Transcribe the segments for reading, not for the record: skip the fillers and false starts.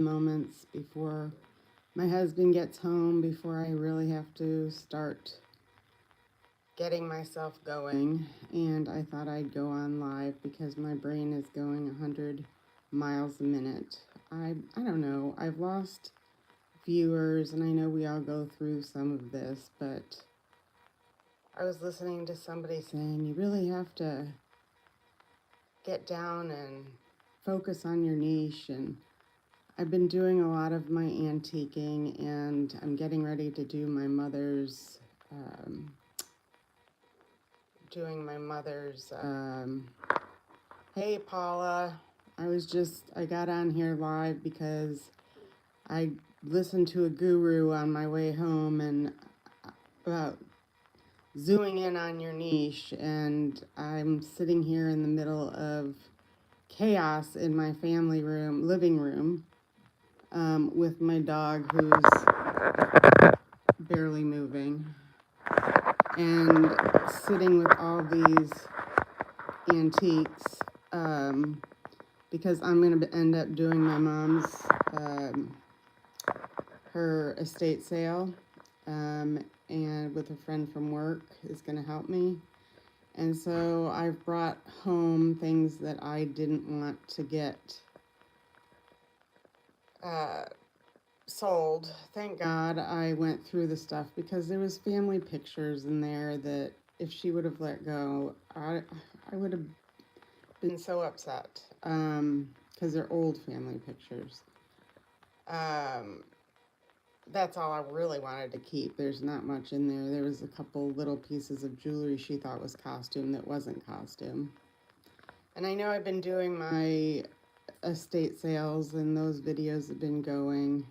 moments before my husband gets home, before I really have to start getting myself going. And I thought I'd go on live because my brain is going 100 miles a minute. I don't know. I've lost viewers, and I know we all go through some of this, but I was listening to somebody saying you really have to get down and focus on your niche. And I've been doing a lot of my antiquing, and I'm getting ready to do my mother's um, hey Paula. I got on here live because I listened to a guru on my way home and about zooming in on your niche, and I'm sitting here in the middle of chaos in my living room, with my dog who's barely moving, and sitting with all these antiques, because I'm going to end up doing my mom's, her estate sale, and with a friend from work is going to help me. And so I've brought home things that I didn't want to get sold. Thank God I went through the stuff, because there was family pictures in there that if she would have let go, I would have been so upset, because they're old family pictures. That's all I really wanted to keep. There's not much in there. There was a couple little pieces of jewelry she thought was costume that wasn't costume. And I know I've been doing my estate sales, and those videos have been going.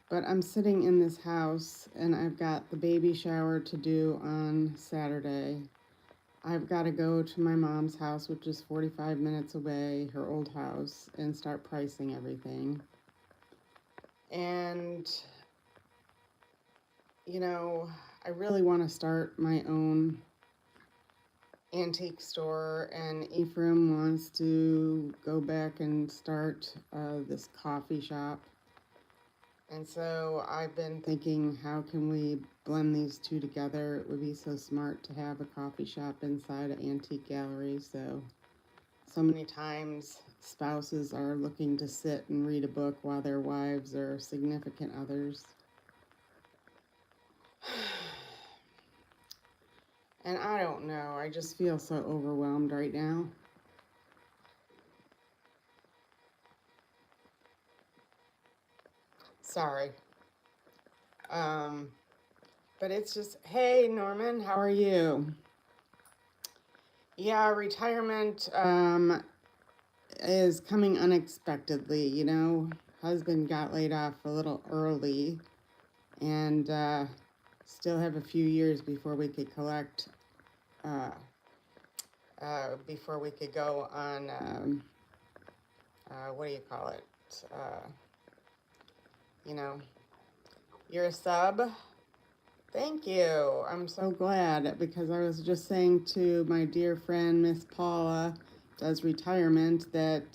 But I'm sitting in this house, and I've got the baby shower to do on Saturday. I've got to go to my mom's house, which is 45 minutes away, her old house, and start pricing everything. And, I really want to start my own antique store, and Ephraim wants to go back and start this coffee shop. And so I've been thinking, how can we blend these two together? It would be so smart to have a coffee shop inside an antique gallery. So many times spouses are looking to sit and read a book while their wives or significant others. And I don't know, I just feel so overwhelmed right now. Sorry. But it's just, hey, Norman, how are you? Yeah, retirement is coming unexpectedly, Husband got laid off a little early, and still have a few years before we could collect, before we could go on, what do you call it? You're a sub. Thank you. I'm so glad, because I was just saying to my dear friend, Miss Paula, does retirement, that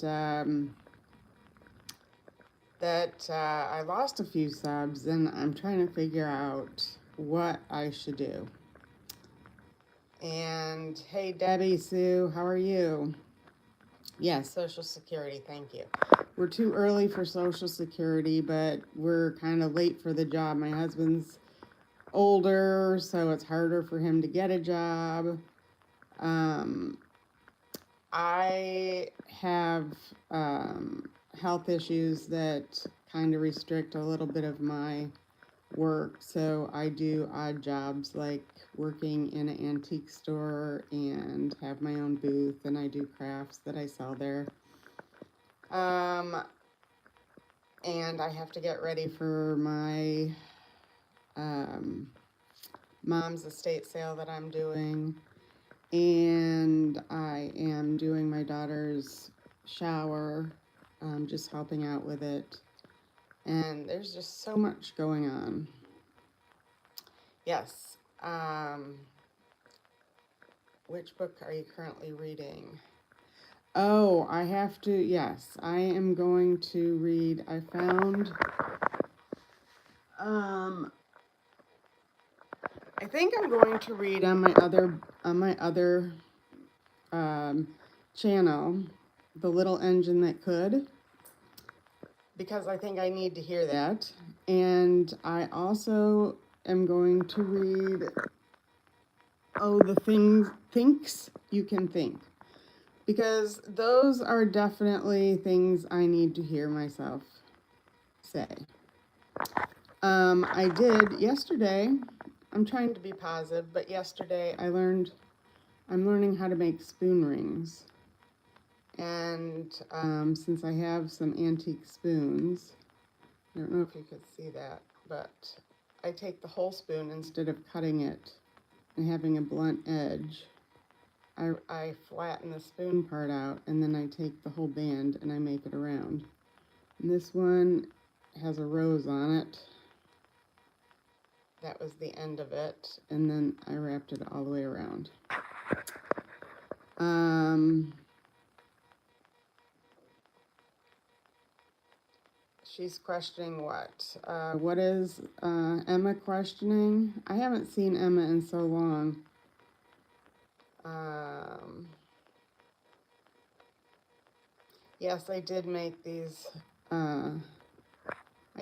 I lost a few subs, and I'm trying to figure out what I should do. And hey, Debbie Sue, how are you? Yes, Social Security, thank you. We're too early for Social Security, but we're kind of late for the job. My husband's older, so it's harder for him to get a job. I have health issues that kind of restrict a little bit of my work, so I do odd jobs like working in an antique store and have my own booth, and I do crafts that I sell there. And I have to get ready for my mom's estate sale that I'm doing, and I am doing my daughter's shower, just helping out with it, and there's just so much going on. Yes. Which book are you currently reading? Oh, I have to, yes, I am going to read. I found, um, I think I'm going to read on my other um, channel, The Little Engine That Could, because I think I need to hear that. And I also am going to read, Oh, the Things Thinks You Can Think, because those are definitely things I need to hear myself say. I did yesterday. I'm trying to be positive, but yesterday I'm learning how to make spoon rings. And since I have some antique spoons, I don't know if you could see that, but I take the whole spoon instead of cutting it and having a blunt edge. I flatten the spoon part out, and then I take the whole band and I make it around. And this one has a rose on it. That was the end of it, and then I wrapped it all the way around. She's questioning what? What is Emma questioning? I haven't seen Emma in so long. Yes, I did make these. I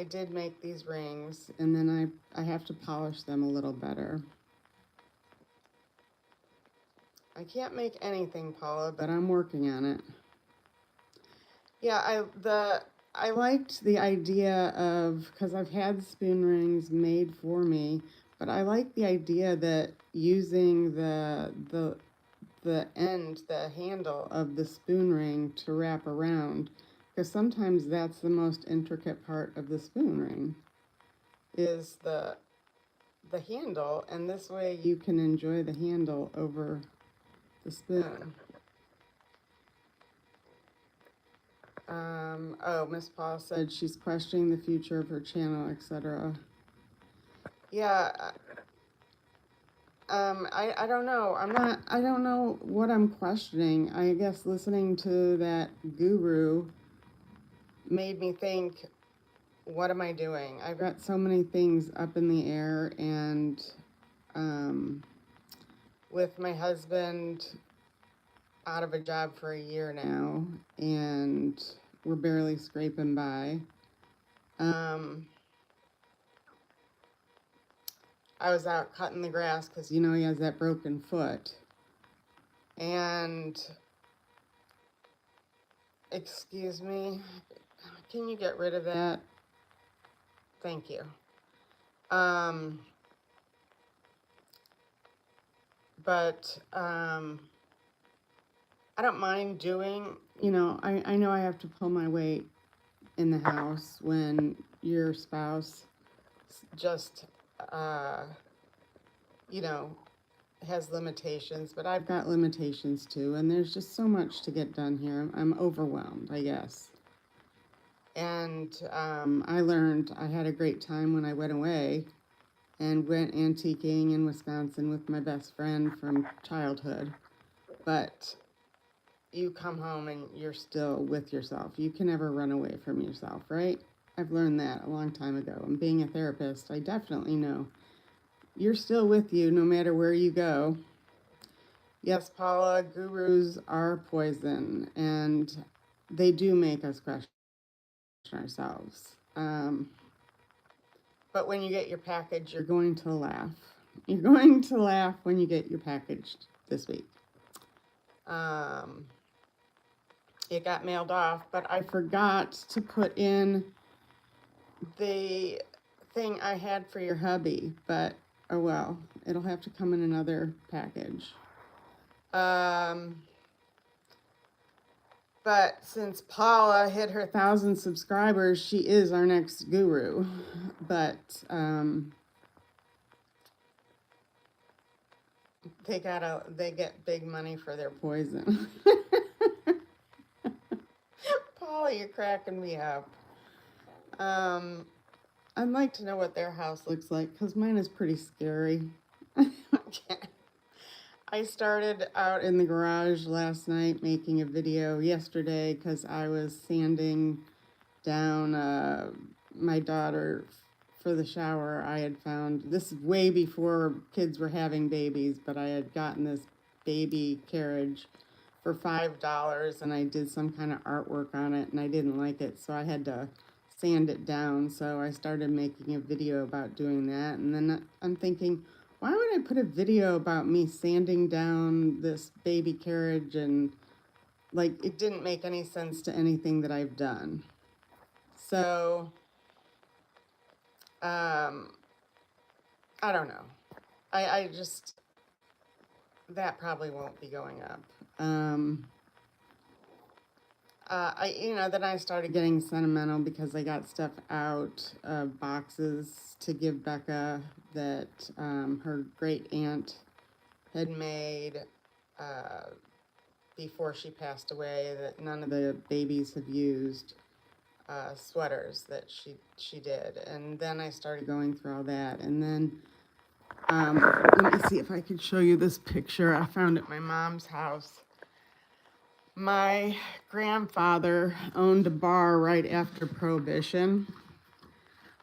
did make these rings, and then I have to polish them a little better. I can't make anything, Paula, but I'm working on it. Yeah, I liked the idea of, because I've had spoon rings made for me, but I like the idea that using the end, the handle of the spoon ring to wrap around, because sometimes that's the most intricate part of the spoon ring, is the handle, and this way you can enjoy the handle over the spoon. Oh, Miss Paul said she's questioning the future of her channel, etc. Yeah, I don't know. I don't know what I'm questioning. I guess listening to that guru made me think, what am I doing? I've got so many things up in the air, and with my husband out of a job for a year now, and we're barely scraping by. I was out cutting the grass because, you know, he has that broken foot. And, excuse me, can you get rid of that? Thank you. But I don't mind doing, you know, I know I have to pull my weight in the house when your spouse just, you know, has limitations, but I've got limitations too, and there's just so much to get done here. I'm overwhelmed, I guess. And I learned I had a great time when I went away and went antiquing in Wisconsin with my best friend from childhood. But you come home and you're still with yourself. You can never run away from yourself, right? I've learned that a long time ago. And being a therapist, I definitely know you're still with you no matter where you go. Yes, Paula, gurus are poison, and they do make us question ourselves. But when you get your package, you're going to laugh. You're going to laugh when you get your package this week. It got mailed off, but I forgot to put in the thing I had for your hubby, but oh well, it'll have to come in another package. But since Paula hit her 1,000 subscribers, she is our next guru. But they get big money for their poison. Paula, you're cracking me up. I'd like to know what their house looks like, because mine is pretty scary. I started out in the garage last night making a video yesterday because I was sanding down my daughter for the shower. I had found, this is way before kids were having babies, but I had gotten this baby carriage for $5 and I did some kind of artwork on it and I didn't like it, so I had to sand it down. So I started making a video about doing that, and then I'm thinking, why would I put a video about me sanding down this baby carriage? And like, it didn't make any sense to anything that I've done. So I don't know. I just, that probably won't be going up. Then I started getting sentimental because I got stuff out of boxes to give Becca that her great aunt had made before she passed away, that none of the babies have used, sweaters that she did. And then I started going through all that. And then let me see if I can show you this picture I found at my mom's house. My grandfather owned a bar right after Prohibition.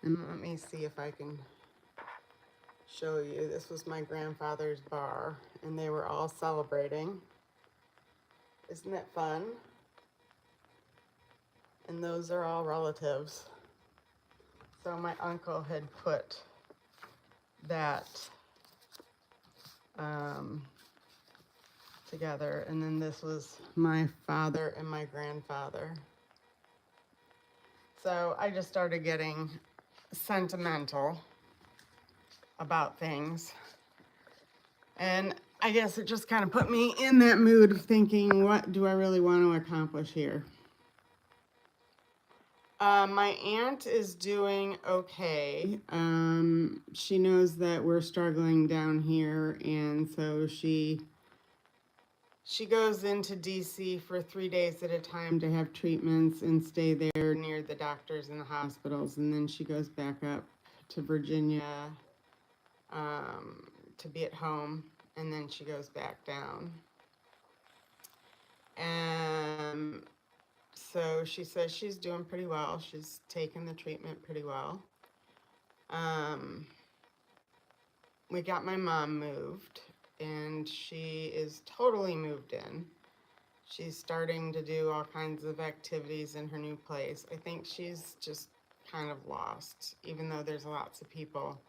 And let me see if I can show you. This was my grandfather's bar, and they were all celebrating. Isn't that fun? And those are all relatives. So my uncle had put that together, and then this was my father and my grandfather. So I just started getting sentimental about things, and I guess it just kind of put me in that mood of thinking, what do I really want to accomplish here? My aunt is doing okay. She knows that we're struggling down here, and so she goes into DC for 3 days at a time to have treatments and stay there near the doctors and the hospitals, and then she goes back up to Virginia to be at home, and then she goes back down. And so she says she's doing pretty well. She's taken the treatment pretty well. We got my mom moved, and she is totally moved in. She's starting to do all kinds of activities in her new place. I think she's just kind of lost, even though there's lots of people.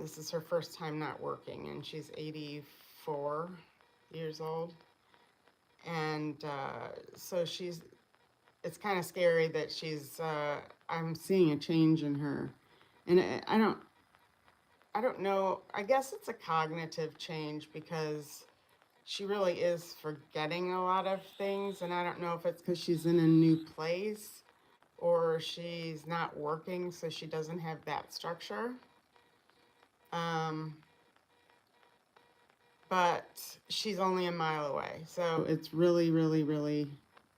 This is her first time not working, and she's 84 years old. And so it's kind of scary that I'm seeing a change in her. And I don't know, I guess it's a cognitive change because she really is forgetting a lot of things, and I don't know if it's because she's in a new place or she's not working, so she doesn't have that structure. But she's only a mile away, so it's really, really, really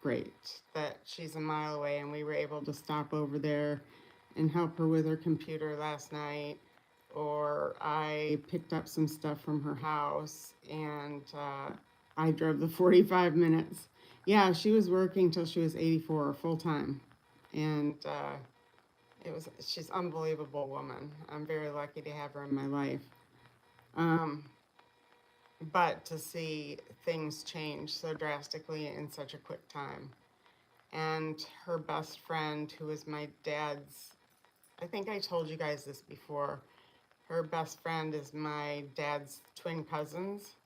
great that she's a mile away, and we were able to stop over there and help her with her computer last night. Or I picked up some stuff from her house, and I drove the 45 minutes. Yeah, she was working till she was 84 full time, and she's an unbelievable woman. I'm very lucky to have her in my life. But to see things change so drastically in such a quick time. And her best friend, who is my dad's, I think I told you guys this before, her best friend is my dad's twin cousins.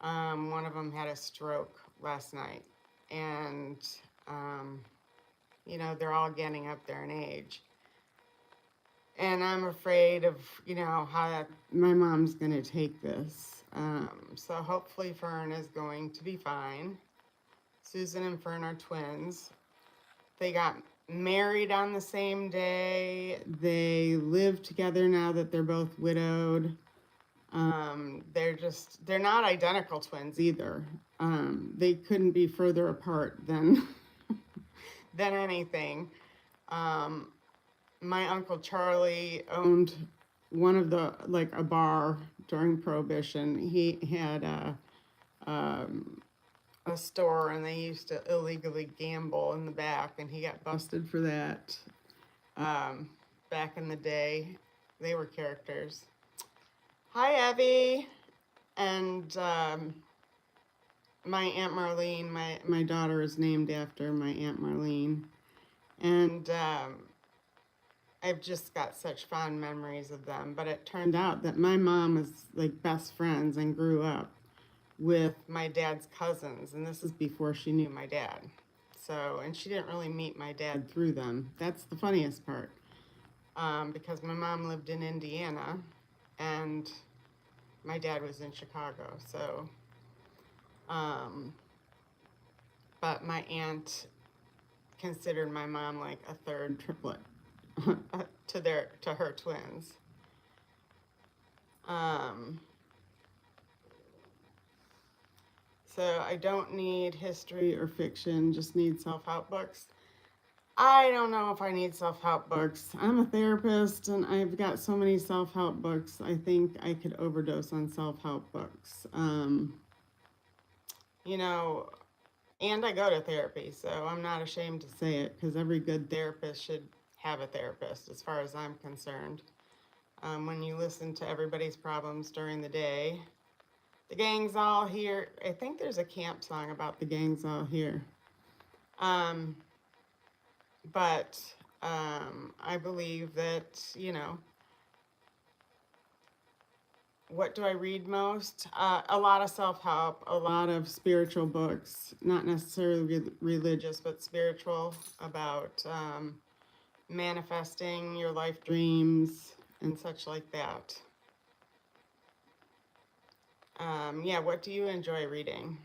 One of them had a stroke last night, and they're all getting up there in age. And I'm afraid of, how my mom's going to take this. So hopefully Fern is going to be fine. Susan and Fern are twins. They got married on the same day. They live together now that they're both widowed. They're not identical twins either. They couldn't be further apart than anything. My Uncle Charlie owned one of the, like a bar during Prohibition. He had a store, and they used to illegally gamble in the back, and he got busted for that. Back in the day, they were characters. Hi, Evie. And my Aunt Marlene, my daughter is named after my Aunt Marlene. And I've just got such fond memories of them. But it turned out that my mom was like best friends and grew up with my dad's cousins. And this is before she knew my dad. So, and she didn't really meet my dad through them. That's the funniest part. Because my mom lived in Indiana and my dad was in Chicago. So, but my aunt considered my mom like a third triplet to her twins. So I don't need history or fiction, just need self-help books. I don't know if I need self-help books. I'm a therapist and I've got so many self-help books. I think I could overdose on self-help books. You know, and I go to therapy, so I'm not ashamed to say it because every good therapist should have a therapist as far as I'm concerned. When you listen to everybody's problems during the day, the gang's all here. I think there's a camp song about the gang's all here. But I believe that, you know, what do I read most? A lot of self-help, a lot of spiritual books, not necessarily religious, but spiritual, about manifesting your life dreams and such like that. Yeah, what do you enjoy reading?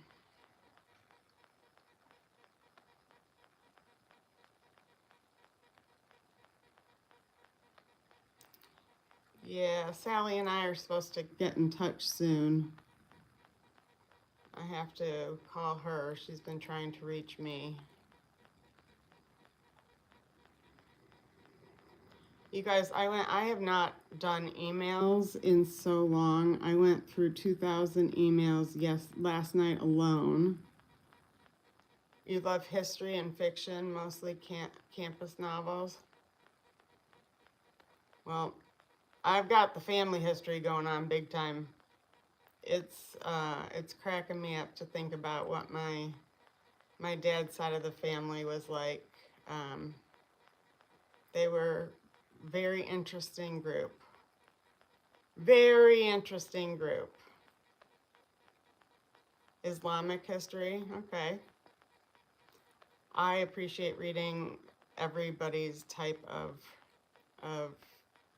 Yeah, Sally and I are supposed to get in touch soon. I have to call her. She's been trying to reach me. You guys, I have not done emails in so long. I went through 2,000 emails last night alone. You love history and fiction, mostly campus novels. Well, I've got the family history going on big time. It's cracking me up to think about what my dad's side of the family was like. They were very interesting group. Very interesting group. Islamic history, okay. I appreciate reading everybody's type of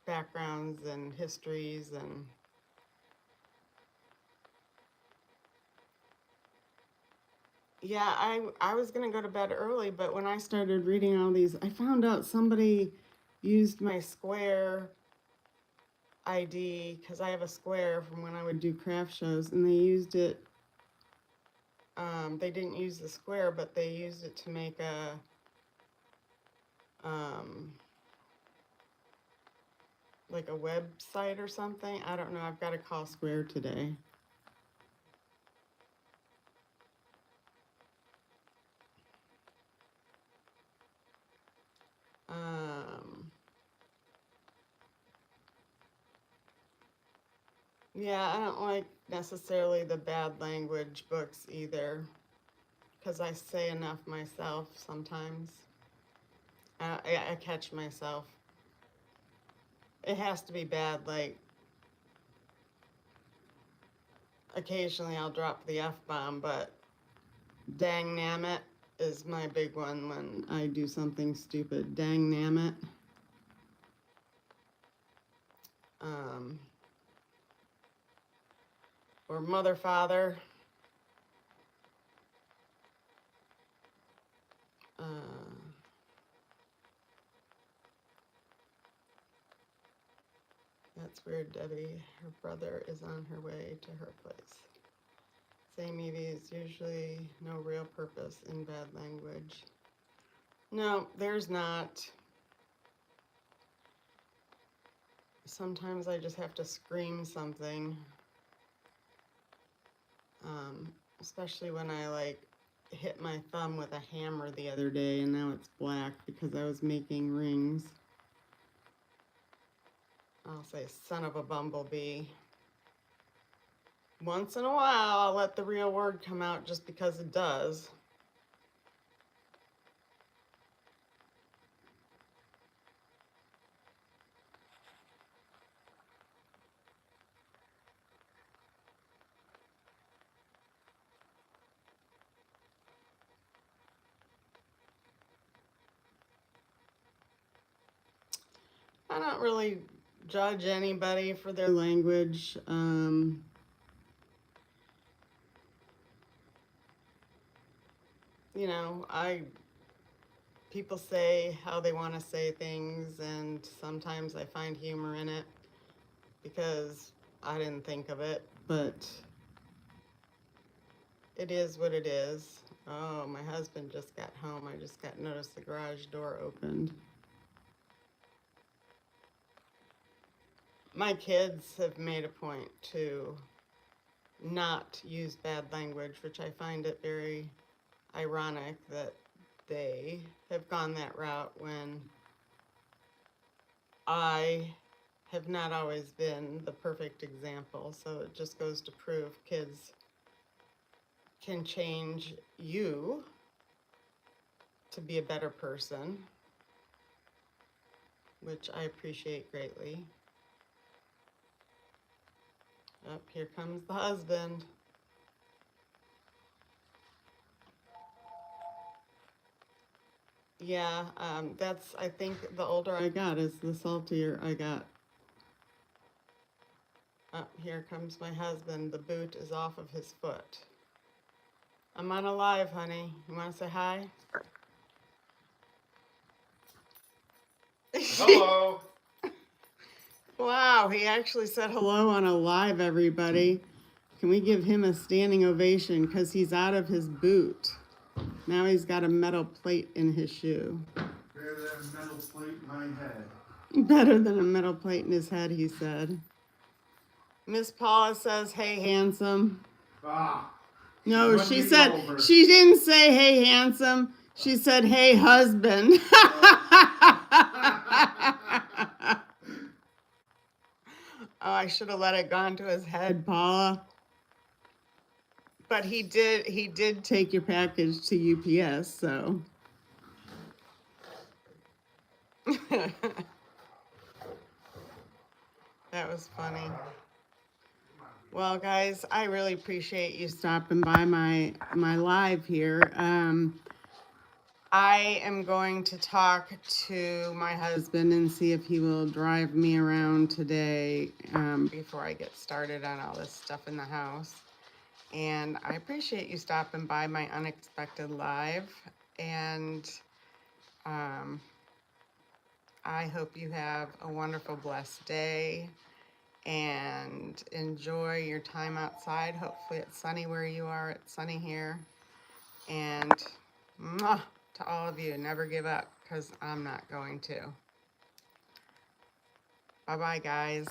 backgrounds and histories and yeah, I was gonna go to bed early, but when I started reading all these, I found out somebody used my Square ID because I have a Square from when I would do craft shows, and they used it. They didn't use the Square, but they used it to make a like a website or something. I don't know. I've got to call Square today. Yeah, I don't like necessarily the bad language books either, because I say enough myself sometimes. I catch myself. It has to be bad, like occasionally I'll drop the F-bomb, but dang nammit is my big one when I do something stupid. Dang nammit. Or mother, father. Uh, that's weird, Debbie. Her brother is on her way to her place. Same Evie is usually no real purpose in bad language. No, there's not. sometimes I just have to scream something. Especially when I like hit my thumb with a hammer the other day and now it's black because I was making rings. I'll say son of a bumblebee. Once in a while I'll let the real word come out just because it does. I don't really judge anybody for their language. You know, people say how they want to say things, and sometimes I find humor in it because I didn't think of it, but it is what it is. Oh, my husband just got home. I just got noticed the garage door opened. My kids have made a point to not use bad language, which I find it very ironic that they have gone that route when I have not always been the perfect example. So it just goes to prove kids can change you to be a better person, which I appreciate greatly. Oh, here comes the husband. Yeah, that's, I think the older I got is the saltier I got. Oh, here comes my husband. The boot is off of his foot. I'm on a live, honey. You want to say hi? Hello. Wow, he actually said hello on a live, everybody. Can we give him a standing ovation because he's out of his boot? Now he's got a metal plate in his shoe. Better than a metal plate in my head. Better than a metal plate in his head, he said. Miss Paula says, hey, handsome. Ah. No, Run she me said, over. she didn't say, hey, handsome. She said, hey, husband. Oh, I should have let it gone to his head, Paula. But he did take your package to UPS, so. That was funny. Well, guys, I really appreciate you stopping by my live here. I am going to talk to my husband and see if he will drive me around today before I get started on all this stuff in the house. And I appreciate you stopping by my unexpected live. And I hope you have a wonderful, blessed day and enjoy your time outside. Hopefully it's sunny where you are. It's sunny here. And mwah, to all of you, never give up because I'm not going to. Bye-bye, guys.